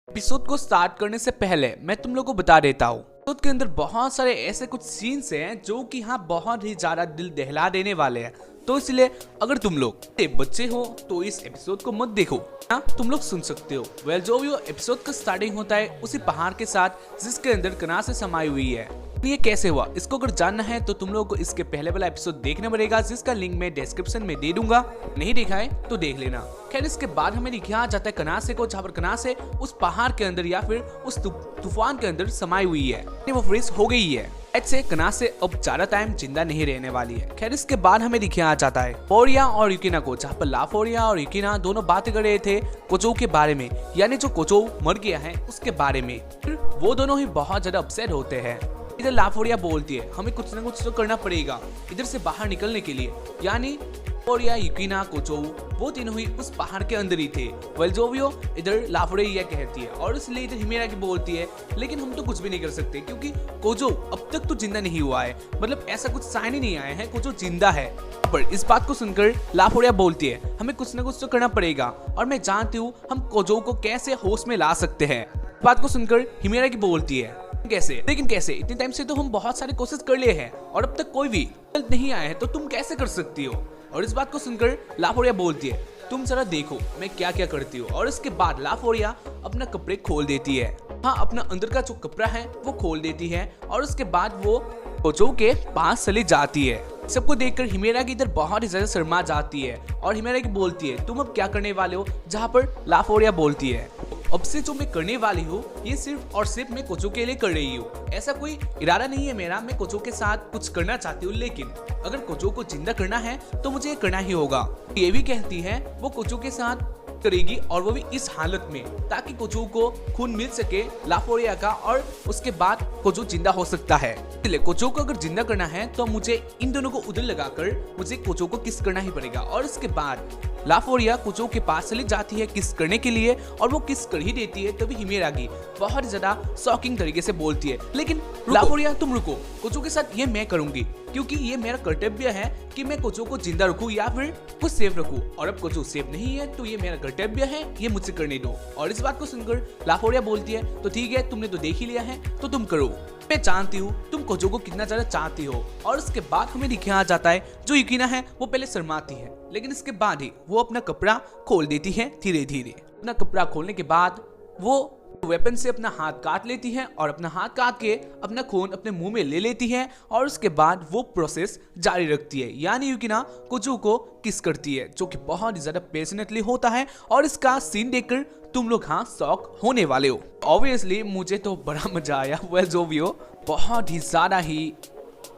Episode को start करने से पहले मैं तुम लोगों को बता देता हूँ एपिसोड के अंदर बहुत सारे ऐसे कुछ सीन्स हैं जो कि हाँ बहुत ही ज्यादा दिल दहला देने वाले हैं। तो इसलिए अगर तुम लोग बच्चे हो तो इस एपिसोड को मत देखो। हाँ तुम लोग सुन सकते हो। वेल जो भी एपिसोड का स्टार्टिंग होता है उसी पहाड़ के साथ जिसके अंदर कनासे समाई हुई है। ये कैसे हुआ इसको अगर जानना है तो तुम लोगों को इसके पहले वाला एपिसोड देखना पड़ेगा जिसका लिंक मैं डिस्क्रिप्शन में दे दूंगा। नहीं देखा है तो देख लेना। खैर इसके बाद हमें दिखाया जाता है कनासे को, जहाँ पर कनासे उस पहाड़ के अंदर या फिर उस तूफान के अंदर समाई हुई है। वो फ्रीज हो गई है। ऐसे कनासे अब ज्यादा टाइम जिंदा नहीं रहने वाली है। खैर इसके बाद हमें दिखाया जाता है फोरिया और युकिना को, जहाँ पर लाफोरिया और युकिना दोनों बातें कर रहे थे कोचो के बारे में, यानी जो कोचो मर गया है उसके बारे में। फिर वो दोनों ही बहुत ज्यादा अपसेट होते हैं। इधर लाफोरिया बोलती है हमें कुछ ना कुछ तो करना पड़ेगा इधर से बाहर निकलने के लिए, यानी फोरिया, युकिना, कोचो वो तीनों ही उस पहाड़ के अंदर ही थे। वेल जो भी हो इधर लाफोरिया यह कहती है और इसलिए इधर हिमेरा की बोलती है लेकिन हम तो कुछ भी नहीं कर सकते क्योंकि कोचो अब तक तो जिंदा नहीं हुआ है, मतलब ऐसा कुछ साइन ही नहीं आया है कोचो जिंदा है। पर इस बात को सुनकर लाफोरिया बोलती है हमें कुछ ना कुछ तो करना पड़ेगा और मैं जानती हूँ हम कोचो को कैसे होश में ला सकते हैं। इस बात को सुनकर हिमेरा की बोलती है कैसे, लेकिन कैसे, इतने टाइम से तो हम बहुत सारी कोशिश कर लिए हैं और अब तक कोई भी रिजल्ट नहीं आया है तो तुम कैसे कर सकती हो। और इस बात को सुनकर लाफोरिया बोलती है तुम जरा देखो मैं क्या क्या करती हूँ। और इसके बाद लाफोरिया अपना कपड़े खोल देती है। हाँ अपना अंदर का जो कपड़ा है वो खोल देती है और उसके बाद वो कोचो के पास चली जाती है। सबको देखकर हिमेरा की इधर बहुत ही ज्यादा शर्मा जाती है और हिमेरा की बोलती है तुम अब क्या करने वाले हो, जहाँ पर लाफोरिया बोलती है अब से जो मैं करने वाली हूँ ये सिर्फ और सिर्फ मैं कोचो के लिए कर रही हूँ, ऐसा कोई इरादा नहीं है मेरा, मैं कोचो के साथ कुछ करना चाहती हूँ लेकिन अगर कोचो को जिंदा करना है तो मुझे करना ही होगा। ये भी कहती है वो कोचो के साथ करेगी और वो भी इस हालत में ताकि कोचो को खून मिल सके लाफोरिया का और उसके बाद कोचो जिंदा हो सकता है। इसलिए कोचो को अगर जिंदा करना है तो मुझे इन दोनों को उधर लगाकर मुझे कोचो को किस करना ही पड़ेगा। और इसके बाद लाफोरिया कोचो के पास चली जाती है किस करने के लिए और वो किस कर ही देती है। तभी हिमेरा की बहुत ज्यादा शॉकिंग तरीके से बोलती है लेकिन लाफोरिया तुम रुको, कोचो के साथ ये मैं करूंगी क्योंकि ये मेरा कर्तव्य है कि मैं कोचो को जिंदा रखूं या फिर कुछ सेफ रखूं और अब कोचो सेफ नहीं है तो ये मेरा कर्तव्य है, ये मुझसे करने दो। और इस बात को सुनकर लाफोरिया बोलती है तो ठीक है तुमने तो देख ही लिया है तो तुम करो, मैं जानती हूँ तुम कोचो को कितना ज्यादा चाहती हो। और उसके बाद हमें दिखाया जाता है जो युकिना है वो पहले शर्माती है लेकिन इसके बाद ही वो अपना कपड़ा खोल देती है धीरे धीरे। अपना कपड़ा खोलने के बाद वो वेपन से अपना हाथ काट लेती है और अपना हाथ काट के अपना खून अपने मुंह में ले लेती है और उसके बाद वो प्रोसेस जारी रखती है, यानी युकिना कोचो को किस करती है जो कि बहुत ही ज्यादा पैशनेटली होता है। और इसका सीन देखकर तुम लोग हाँ शॉक होने वाले हो। ऑब्वियसली मुझे तो बड़ा मजा आया। वेल जो भी हो बहुत ही ज्यादा ही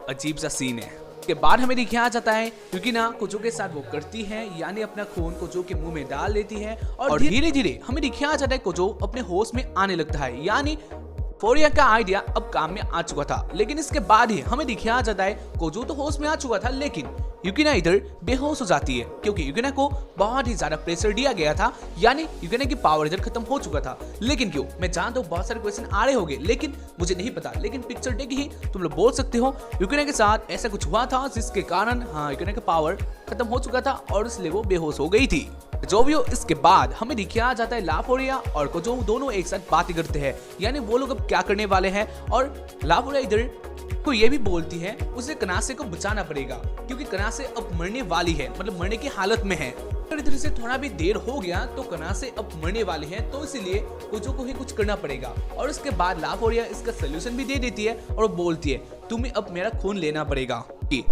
अजीब सा सीन है। के बाद हमें दिखाया जाता है युकिना कोचो के साथ वो करती है, यानी अपना खून कोचो के मुंह में डाल देती है और धीरे धीरे हमें दिखाया जाता है कोचो अपने होश में आने लगता है, यानी फोरिया का आइडिया अब काम में आ चुका था। लेकिन इसके बाद ही हमें दिखाया जाता है कोचो तो होश में आ चुका था लेकिन युकिना इधर बेहोश हो जाती है क्योंकि युकिना को बहुत ही ज्यादा प्रेशर दिया गया था, यानी युकिना की पावर इधर खत्म हो चुका था। लेकिन क्यों, मैं जानता हूँ बहुत सारे क्वेश्चन आ रहे होंगे लेकिन मुझे नहीं पता, लेकिन पिक्चर देख ही तुम लोग बोल सकते हो युकिना के साथ ऐसा कुछ हुआ था जिसके कारण हाँ युकिना का पावर खत्म हो चुका था और इसलिए वो बेहोश हो गई थी। जो भी हो इसके बाद हमें दिखाया जाता है लाफोरिया और कोचो दोनों एक साथ बातें करते हैं, यानी वो लोग अब क्या करने वाले हैं। और लाफोरिया इधर को ये भी बोलती है उसे कनासे को बचाना पड़ेगा क्योंकि कनासे अब मरने वाली है, मतलब मरने की हालत में है। अगर इधर से थोड़ा भी देर हो गया तो कनासे अब मरने वाले हैं तो इसलिए कोचो को ही कुछ करना पड़ेगा। और उसके बाद लाफोरिया इसका सोल्यूशन भी दे देती है और बोलती है तुम्हें अब मेरा खून लेना पड़ेगा।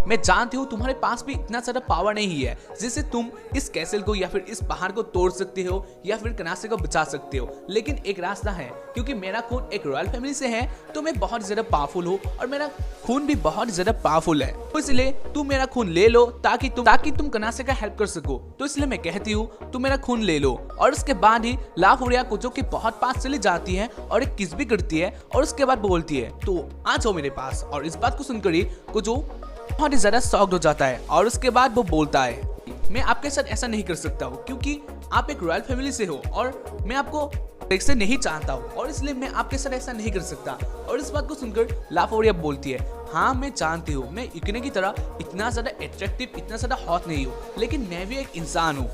मैं जानती हूँ तुम्हारे पास भी इतना ज्यादा पावर नहीं है जिससे तुम इस कैसल को या फिर इस पहाड़ को तोड़ सकते हो या फिर कनासे को बचा सकते हो, लेकिन एक रास्ता है क्योंकि मेरा खून एक रॉयल फैमिली से है तो मैं बहुत ज्यादा पावरफुल हूँ और मेरा खून भी बहुत ज्यादा पावरफुल है, तो इसलिए तुम मेरा खून ले लो ताकि तुम कनासे का हेल्प कर सको। तो इसलिए मैं कहती हूँ तुम मेरा खून ले लो। और उसके बाद ही लाफोरिया कोचो के बहुत पास चली जाती है और एक किस भी करती है और उसके बाद बोलती है तो आ जाओ मेरे पास। और इस बात को सुनकर ही कोचो बहुत ही ज्यादा शॉक्ड हो जाता है और उसके बाद वो बोलता है मैं आपके साथ ऐसा नहीं कर सकता हूँ क्योंकि आप एक रॉयल फैमिली से हो और मैं आपको से नहीं चाहता हूँ और इसलिए मैं आपके साथ ऐसा नहीं कर सकता। और इस बात को सुनकर लाफोरिया बोलती है हाँ मैं जानती हूँ मैं युकिना की तरह इतना ज्यादा अट्रैक्टिव, इतना ज्यादा हॉट नहीं हूँ, लेकिन मैं भी एक इंसान हूँ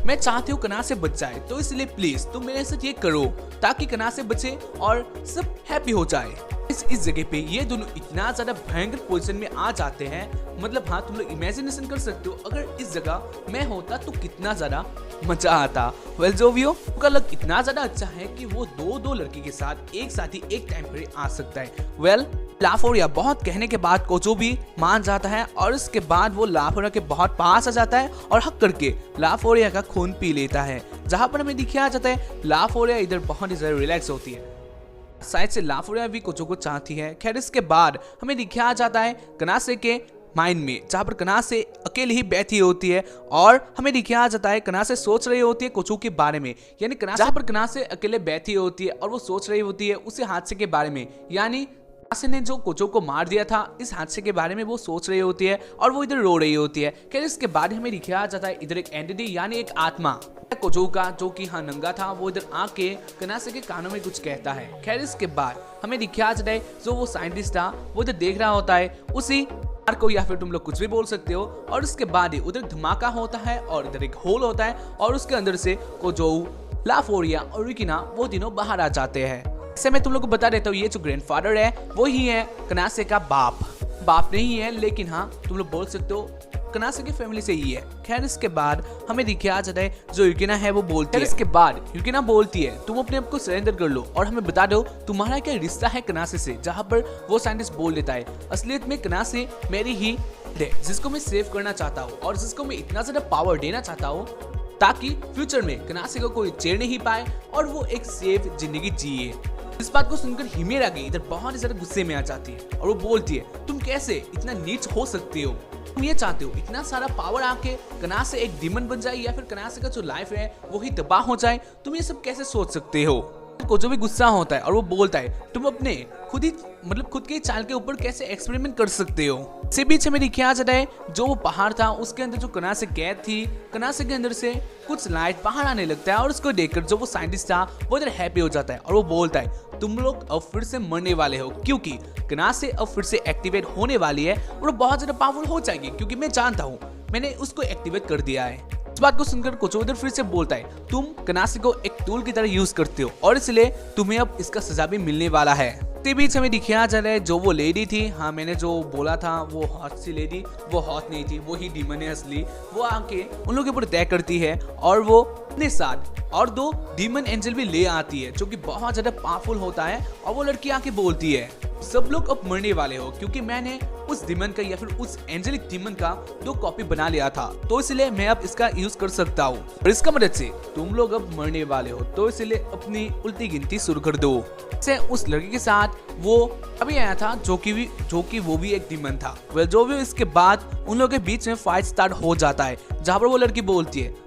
मैं चाहती हूँ कना से बच जाए, तो इसलिए प्लीज तुम मेरे साथ ये करो ताकि कना से बचे और सब हैप्पी हो जाए। इस जगह पे ये दोनों इतना ज्यादा भयंकर पोजीशन में आ जाते हैं, मतलब हाँ तुम लोग इमेजिनेशन कर सकते हो अगर इस जगह मैं होता तो कितना ज्यादा मजा आता। वेल जोवियो का लक इतना ज्यादा अच्छा है कि वो दो लड़की के साथ एक साथ ही एक टाइम पर आ सकता है। वेल लाफोरिया बहुत कहने के बाद कोचो भी मान जाता है और उसके बाद वो लाफोरिया के बहुत पास आ जाता है और हक करके लाफोरिया का खून पी लेता है, जहां पर हमें दिखाया जाता है लाफोरिया इधर बहुत ही ज्यादा रिलैक्स होती है। शायद से लाफोरिया भी कोचो को चाहती है। खैर इसके बाद हमें दिखाया जाता है कनासे के माइंड में, जहां पर कनासे अकेले ही बैठी होती है और हमें दिखाया जाता है कनासे सोच रही होती है कोचो के बारे में, यानी जहां पर कनासे अकेले बैठी होती है और वो सोच रही होती है उसी हादसे के बारे में, यानी कनासे ने जो कोचो को मार दिया था इस हादसे के बारे में वो सोच रही होती है और वो इधर रो रही होती है। खैर इसके बाद हमें दिखाया जाता है इधर एक एंटिटी यानी एक आत्मा कोचो का, जो कि हाँ नंगा था, वो इधर आके कनासे के कानों में कुछ कहता है। खैर इसके बाद हमें दिखाया जाता है जो वो साइंटिस्ट था वो इधर देख रहा होता है उसी को, या फिर तुम लोग कुछ भी बोल सकते हो, और उसके बाद ही उधर धमाका होता है और इधर एक होल होता है और उसके अंदर से कोचो, लाफोरिया और रिकिना वो तीनों बाहर आ जाते हैं। ऐसे मैं तुम लोग को बता देता हूँ ये जो ग्रैंडफादर है वो ही है कनासे का बाप नहीं है, लेकिन हाँ तुम लोग बोल सकते हो कनासे की फैमिली से ही है। खैर इसके बाद हमें दिखाया जाता है जो युकिना है वो बोलती है। इसके बाद युकिना बोलती है तुम अपने आप को सरेंडर कर लो और हमें बता दो तुम्हारा क्या रिश्ता है कनासे से, जहां पर वो साइंटिस्ट बोल देता है असलियत में कनासे मेरी ही है, जिसको मैं सेव करना चाहता हूँ और जिसको मैं इतना ज्यादा पावर देना चाहता हूँ ताकि फ्यूचर में कनासे को कोई चेड़ नहीं पाए और वो एक सेफ जिंदगी जिए। इस बात को सुनकर हिमेरा की इधर बहुत ही ज्यादा गुस्से में आ जाती है और वो बोलती है तुम कैसे इतना नीच हो सकते हो, तुम ये चाहते हो इतना सारा पावर आके कनासे एक डीमन बन जाए या फिर कनासे का जो लाइफ है वो ही तबाह हो जाए, तुम ये सब कैसे सोच सकते हो। को जो भी गुस्सा होता है और वो बोलता है तुम अपने खुद के चाल के ऊपर कैसे एक्सपेरिमेंट कर सकते हो। इसी बीच हमें दिखाया जाता है जो वो पहाड़ था उसके अंदर जो कनासे कैद थी, कनासे के अंदर से कुछ लाइट बाहर आने लगता है और उसको देखकर जो वो साइंटिस्ट था वो इधर हैप्पी हो जाता है और वो बोलता है तुम लोग अब फिर से मरने वाले हो, क्योंकि कनासे अब फिर से एक्टिवेट होने वाली है और बहुत ज्यादा पावरफुल हो जाएगी, क्योंकि मैं जानता हूँ मैंने उसको एक्टिवेट कर दिया है। इस बात को सुनकर कोचो उधर फिर से बोलता है तुम कनासे को एक टूल की तरह यूज करते हो और इसलिए तुम्हें अब इसका सजा भी मिलने वाला है। इसी बीच हमें दिखाया जा रहा है जो वो लेडी थी, हाँ मैंने जो बोला था वो हॉट सी लेडी, वो हॉट नहीं थी, वो ही डीमन है असली। वो आके उन लोगों के ऊपर अटैक करती है और वो अपने साथ और 2 डीमन एंजल भी ले आती है जो कि बहुत ज्यादा पावरफुल होता है और वो लड़की आके बोलती है सब लोग अब मरने वाले हो, क्योंकि मैंने उस डीमन का या फिर उस एंजेलिक डीमन का 2 कॉपी बना लिया था, तो इसलिए मैं अब इसका यूज कर सकता हूँ और इसका मदद से तुम लोग अब मरने वाले हो, तो इसलिए अपनी उल्टी गिनती शुरू कर दो। से उस लड़की के साथ वो अभी आया था जो कि वो भी एक डीमन था। वेल जो भी इसके बाद उन लोगों के बीच में फाइट स्टार्ट हो जाता है, जहां पर वो लड़की बोलती है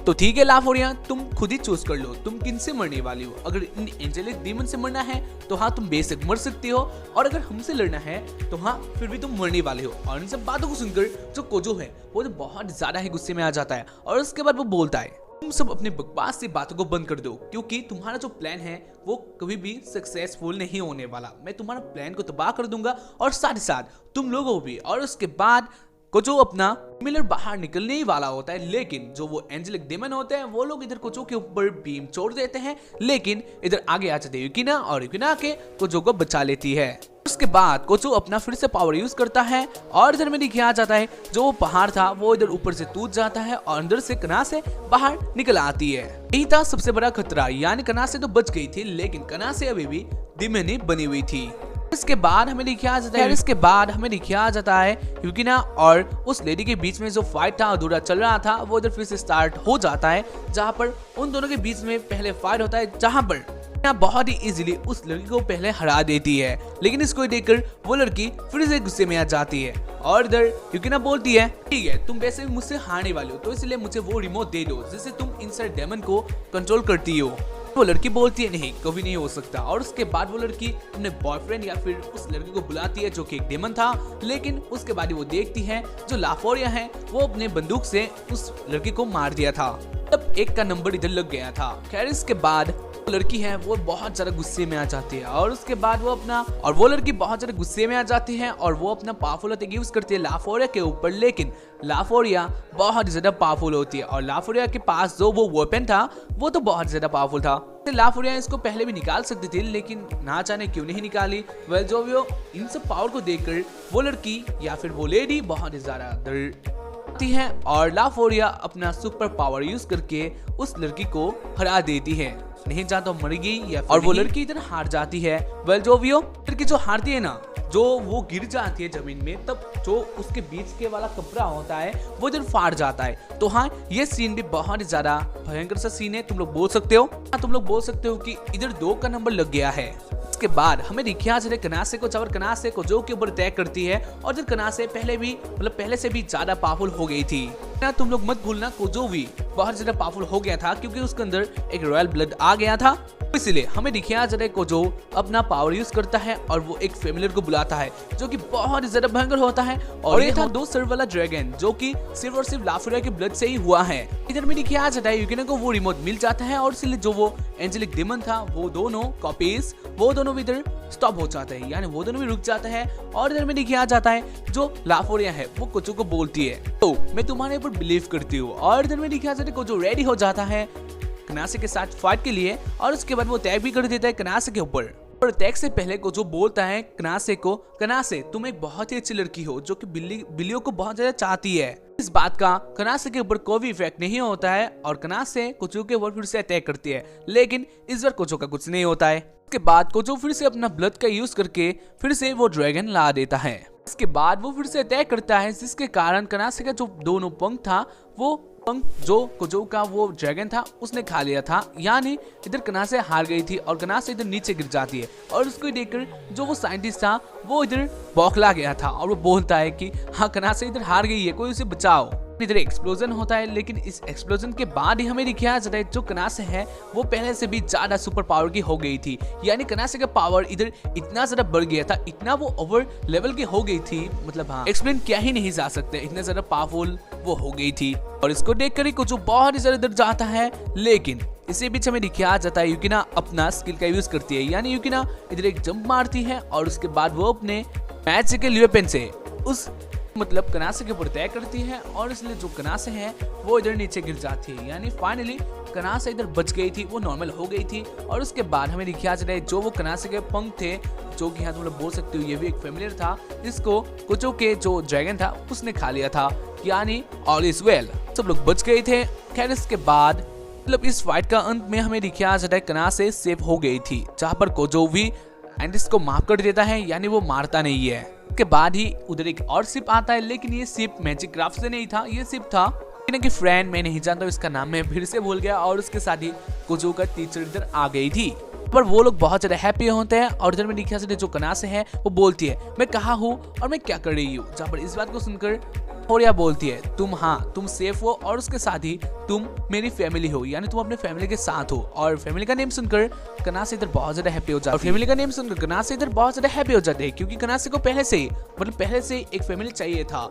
तो ठीक है लाफोरिया तुम खुद ही चूज कर लो तुम किन से मरने वाली हो। अगर इन एंजेलिक डीमन से मरना है तो हाँ तुम बेशक मर सकती हो, और अगर हमसे लड़ना है तो हाँ फिर भी तुम मरने वाले हो। और इन सब बातों को सुनकर जो कोजो है वो तो बहुत ज्यादा ही गुस्से में आ जाता है और उसके बाद वो बोलता है तुम सब अपने बकवास से बातों को बंद कर दो, क्योंकि तुम्हारा जो प्लान है वो कभी भी सक्सेसफुल नहीं होने वाला। मैं तुम्हारा प्लान को तबाह कर दूंगा और साथ ही साथ तुम लोगों भी। और उसके बाद कोचो अपना मिलर बाहर निकलने ही वाला होता है, लेकिन जो वो एंजेलिक डेमन होते हैं वो लोग इधर कोचो के ऊपर बीम छोड़ देते हैं, लेकिन इधर आगे आ जाते युकिना और युकिना आके कोचो को बचा लेती है। उसके बाद कोचो अपना फिर से पावर यूज करता है और इधर में दिखाया जाता है जो वो पहाड़ था वो इधर ऊपर से टूट जाता है और अंदर से कनासे बाहर निकल आती है। यही था सबसे बड़ा खतरा, यानी कनासे तो बच गई थी लेकिन कनासे अभी भी डीमन ही बनी हुई थी। इसके बाद हमें दिखाया जाता है युकिना और उस लेडी के बीच में जो फाइट था अधूरा चल रहा था वो इधर फिर से स्टार्ट हो जाता है, जहां पर उन दोनों के बीच में पहले फाइट होता है जहां पर बहुत ही इजीली उस लड़की को पहले हरा देती है, लेकिन इसको देखकर वो लड़की फिर से गुस्से में आ जाती है और इधर युकिना बोलती है ठीक है तुम वैसे भी मुझसे हारने वाले हो, तो इसलिए मुझे वो रिमोट दे दो जिससे तुम इनसाइड डेमन को कंट्रोल करती हो। वो लड़की बोलती है नहीं कभी नहीं हो सकता, और उसके बाद वो लड़की अपने बॉयफ्रेंड या फिर उस लड़की को बुलाती है जो कि एक डेमन था, लेकिन उसके बाद वो देखती है जो लाफोरिया है वो अपने बंदूक से उस लड़की को मार दिया था। तब एक का नंबर इधर लग गया था। खैर इसके बाद लड़की है वो बहुत ज्यादा गुस्से में आ जाती है और उसके बाद वो लड़की बहुत ज्यादा गुस्से में आ जाती है और वो अपना पावरफुल अटैक यूज करती है लाफोरिया के ऊपर। लेकिन लाफोरिया बहुत ज्यादा पावरफुल होती है और लाफोरिया के पास जो वो वेपन था वो तो बहुत ज्यादा पावरफुल था। लाफोरिया इसको पहले भी निकाल सकती थी लेकिन ना जाने क्यों नहीं निकाली। वेल जो भी हो, इन सब पावर को देखकर वो लड़की या फिर वो लेडी बहुत ज्यादा डरती है और लाफोरिया अपना सुपर पावर यूज करके उस लड़की को हरा देती है। नहीं जानता तो मर गई या और वो लड़की इधर हार जाती है। वेल जो भी हो, लड़की जो हारती है ना, जो वो गिर जाती है जमीन में, तब जो उसके बीच के वाला कपड़ा होता है वो इधर फाड़ जाता है। तो हाँ, ये सीन भी बहुत ज्यादा भयंकर सा सीन है। तुम लोग बोल सकते हो कि इधर 2 का नंबर लग गया है। इसके बाद हमें दिखा जरा कनासे को, जब कनासे को जो के ऊपर अटैक करती है और जब कनासे पहले से भी ज्यादा पावरफुल हो गई थी ना। तुम लोग मत भूलना कोजो भी बहुत ज्यादा पावरफुल हो गया था क्योंकि उसके अंदर एक रॉयल ब्लड आ गया था। इसलिए हमें दिखा जरा कोजो अपना पावर यूज करता है और वो एक फेमिलियर को बुलाता है जो कि बहुत ज्यादा भयंकर होता है। और ये था 2 सर वाला ड्रैगन जो कि सिर्फ और सिर्फ लाफोरिया के ब्लड से ही हुआ है। इधर में दिखा जाता है यूकिना को वो रिमोट मिल जाता है और इसलिए जो वो एंजेलिक डेमन था वो दोनों कॉपीज वो दोनों भी इधर स्टॉप हो जाते हैं, यानी वो दोनों भी रुक जाते हैं। और इधर में दिखा जाता है जो लाफोरिया है वो कोजो को बोलती है तो मैं तुम्हारे ऊपर बिलीव करती हूँ। और इधर में दिखा जाता है कोजो रेडी हो जाता है कनासे के साथ फाइट के लिए और उसके बाद वो अटैक भी कर देता है कनासे के ऊपर। और अटैक से पहले कोजो बोलता है कनासे को, कनासे तुम एक बहुत ही अच्छी लड़की हो जो कि बिल्लियों को बहुत ज्यादा चाहती है। इस बात का कनासे के ऊपर कोई भी इफेक्ट नहीं होता है और कनासे कोजो के ऊपर फिर से अटैक करती है, लेकिन इस बार कोजो का कुछ नहीं होता है। इसके बाद कोजो फिर से अपना ब्लड का यूज करके फिर से वो ड्रैगन ला देता है। इसके बाद वो फिर से अटैक करता है जिसके कारण कनासे का जो दोनों पंख था वो पंख जो कोजो का वो ड्रैगन था उसने खा लिया था, यानी इधर कनासे हार गई थी और कनासे इधर नीचे गिर जाती है। और उसको देखकर जो वो साइंटिस्ट था वो इधर बौखला गया था और वो बोलता है कि हाँ कनासे इधर हार गई है, कोई उसे बचाओ। इधर एक्सप्लोजन होता है लेकिन इस एक्सप्लोजन के बाद ही हमें दिखाया जाता है जो कनासे है वो पहले से भी ज्यादा सुपर पावर की हो गई थी, यानी कनासे का पावर इधर इतना ज्यादा बढ़ गया था, इतना वो ओवर लेवल की हो गई थी, मतलब हाँ एक्सप्लेन किया ही नहीं जा सकते, इतना ज्यादा पावरफुल वो हो गई थी। और इसको देखकर ही कुछ बहुत ही ज्यादा डर जाता है। लेकिन इसी बीच हमें दिखाया जाता है यूकिना अपना स्किल का यूज करती है, यानी यूकिना इधर एक जंप मारती है और उसके बाद वो अपने मैजिकल वेपन से उस कनासे के ऊपर अटैक करती है और इसलिए जो कनासे है वो इधर नीचे गिर जाती है, यानी फाइनली कनासे इधर बच गई थी, वो नॉर्मल हो गई थी। और उसके बाद हमें दिखाया जाता है जो वो कनासे के पंख थे जो कि यहाँ तुम लोग बोल सकते हो ये भी एक फेमिलियर था, इसको कोजो के जो ड्रैगन था उसने खा लिया था, यानी ऑल इज वेल, सब लोग बच गए थे। खैर इसके बाद इस फाइट का अंत में हमें दिखाया जाता है कनासे सेफ हो गई थी, जहाँ पर कोजो भी एंडिस को माफ कर देता है, यानी वो मारता नहीं है। उसके बाद ही उधर एक और शिप आता है, लेकिन ये शिप मैजिक क्राफ्ट से नहीं था, ये शिप था कि फ्रेंड, मैं नहीं जानता इसका नाम, मैं फिर से भूल गया। और उसके साथ ही कोजो का टीचर इधर आ गई थी, पर वो लोग बहुत ज्यादा हैप्पी होते हैं। और इधर में दिखा सकते जो कनासे है वो बोलती है मैं कहाँ हूँ और मैं क्या कर रही हूँ, जहाँ पर इस बात को सुनकर लाफोरिया बोलती है तुम सेफ हो और उसके साथ ही तुम मेरी फैमिली हो, यानी तुम अपने फैमिली के साथ हो। और फैमिली का नेम सुनकर कनासे इधर बहुत ज्यादा हैप्पी हो जाते हैं। फैमिली का नेम सुनकर कनासे इधर बहुत ज्यादा हैप्पी हो जाते हैं क्योंकि कनासे को पहले से एक फैमिली चाहिए था,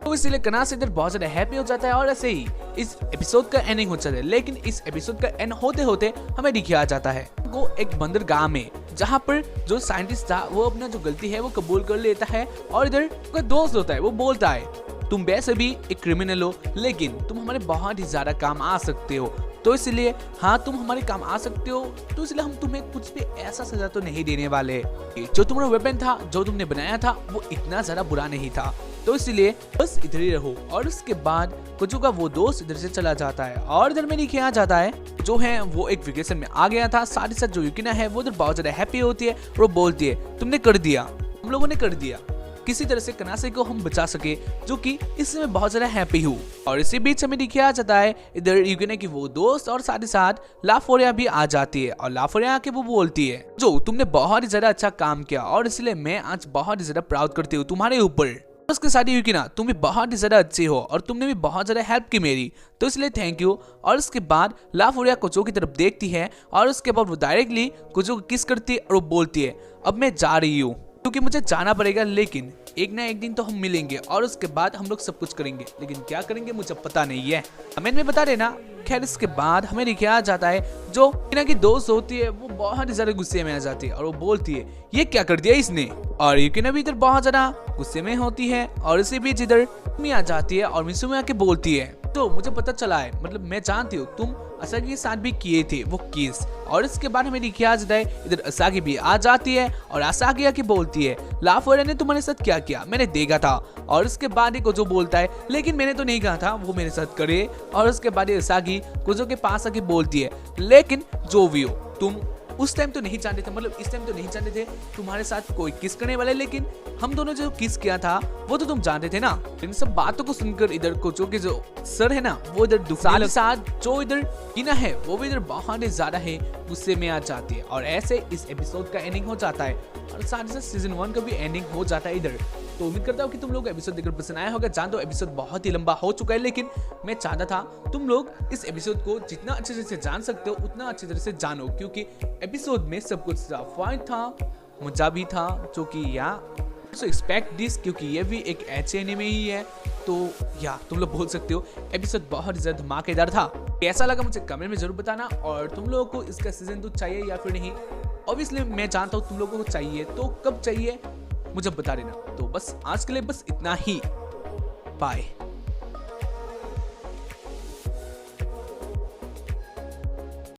तो इसलिए कनासे इधर बहुत ज्यादा हैप्पी हो जाता है। और ऐसे ही इस एपिसोड का एंडिंग हो जाता है, लेकिन इस एपिसोड का एंड होते होते हमें दिखाया जाता है वो एक बंदरगाह में, जहाँ पर जो साइंटिस्ट था वो अपना जो गलती है वो कबूल कर लेता है। और इधर कोई दोस्त होता है वो बोलता है तुम वैसे भी एक क्रिमिनल हो लेकिन तुम हमारे बहुत ही ज्यादा काम आ सकते हो, तो इसलिए हाँ तुम हमारे काम आ सकते हो, तो इसलिए हम तुम्हें कुछ भी ऐसा सजा तो नहीं देने वाले। जो तुम्हारा वेपन था जो तुमने बनाया था वो इतना ज्यादा बुरा नहीं था, तो इसलिए बस इधर ही रहो। और उसके बाद कोजो का वो दोस्त इधर से चला जाता है और इधर में दिखाया जाता है जो है वो एक वेकेशन में आ गया था। साथ ही साथ जो यूकिना है वो इधर बहुत ज्यादा हैप्पी होती है और वो बोलती है तुमने कर दिया, हम लोगों ने कर दिया, किसी तरह से कनासे को हम बचा सके, जो कि इससे मैं बहुत ज्यादा हैप्पी हूँ। और इसी बीच हमें दिखाया जाता है इधर यूकिना की वो दोस्त और साथ ही साथ लाफोरिया भी आ जाती है। और लाफोरिया आके वो बोलती है जो तुमने बहुत ही ज्यादा अच्छा काम किया और इसलिए मैं आज बहुत ही ज्यादा प्राउड करती हूँ तुम्हारे ऊपर। उसके साथ यूकिना तुम भी बहुत ही ज्यादा अच्छे हो और तुमने भी बहुत ज्यादा हेल्प की मेरी, तो इसलिए थैंक यू। और उसके बाद लाफोरिया कोजो की तरफ देखती है और उसके बाद वो डायरेक्टली कोजो को किस करती है और वो बोलती है अब मैं जा रही हूँ। क्योंकि मुझे जाना पड़ेगा, लेकिन एक ना एक दिन तो हम मिलेंगे और उसके बाद हम लोग सब कुछ करेंगे, लेकिन क्या करेंगे मुझे पता नहीं है, कमेंट में बता देना। खैर इसके बाद हमें लिखा आ जाता है जो टीना की दोस्त होती है वो बहुत ही ज्यादा गुस्से में आ जाती है और वो बोलती है ये क्या कर दिया इसने, और यूकिना भी इधर बहुत ज्यादा गुस्से में होती है और इसी बीच इधर मिसुमी आ जाती है और मिसुमी आके बोलती है तो मुझे पता चला है, मतलब मैं जानती हूँ तुम असागी के साथ भी किए थे वो किस, और इसके बाद हमें लिखा जाता है इधर असागी भी आ जाती है और असागी आके बोलती है लाफोरा ने तुम्हारे साथ क्या किया मैंने देखा था, और उसके बाद ही गोजो बोलता है लेकिन मैंने तो नहीं कहा था वो मेरे साथ करे, और उसके बाद असागी गोजो के पास आके बोलती है लेकिन जो भी हो तुम उस टाइम तो नहीं जानते थे, मतलब इस टाइम तो नहीं जानते थे तुम्हारे साथ कोई किस करने वाले, लेकिन हम दोनों जो किस किया था वो तो तुम जानते थे ना। इन सब बातों को सुनकर इधर कोचो के जो सर है ना वो इधर दुखने साथ जो इधर टीना है वो भी इधर बहुत ही ज्यादा है गुस्से में आ जाती है, और ऐसे इस एपिसोड का एंडिंग हो जाता है और साथ ही साथ सीजन 1 का भी एंडिंग हो जाता है इधर। तो उम्मीद करता हूँ कि तुम लोग एपिसोड देखकर पसंद आया होगा। जान दो एपिसोड बहुत ही लंबा हो चुका है, लेकिन मैं चाहता था तुम लोग इस एपिसोड को जितना अच्छे तरह से जान सकते हो उतना अच्छी तरह से जानो, क्योंकि एपिसोड में सब कुछ फाइन था, मजा भी था, जो कि या सो एक्सपेक्ट दिस, क्योंकि ये भी एक ऐसे एनीमे ही है, तो या तुम लोग बोल सकते हो एपिसोड बहुत ही ज्यादा धमाकेदार था। कैसा लगा मुझे कमेंट में जरूर बताना, और तुम लोगों को इसका सीजन 2 चाहिए या फिर नहीं, ऑब्वियसली मैं जानता हूँ तुम लोगों को चाहिए, तो कब चाहिए मुझे बता देना। तो बस आज के लिए बस इतना ही, बाय।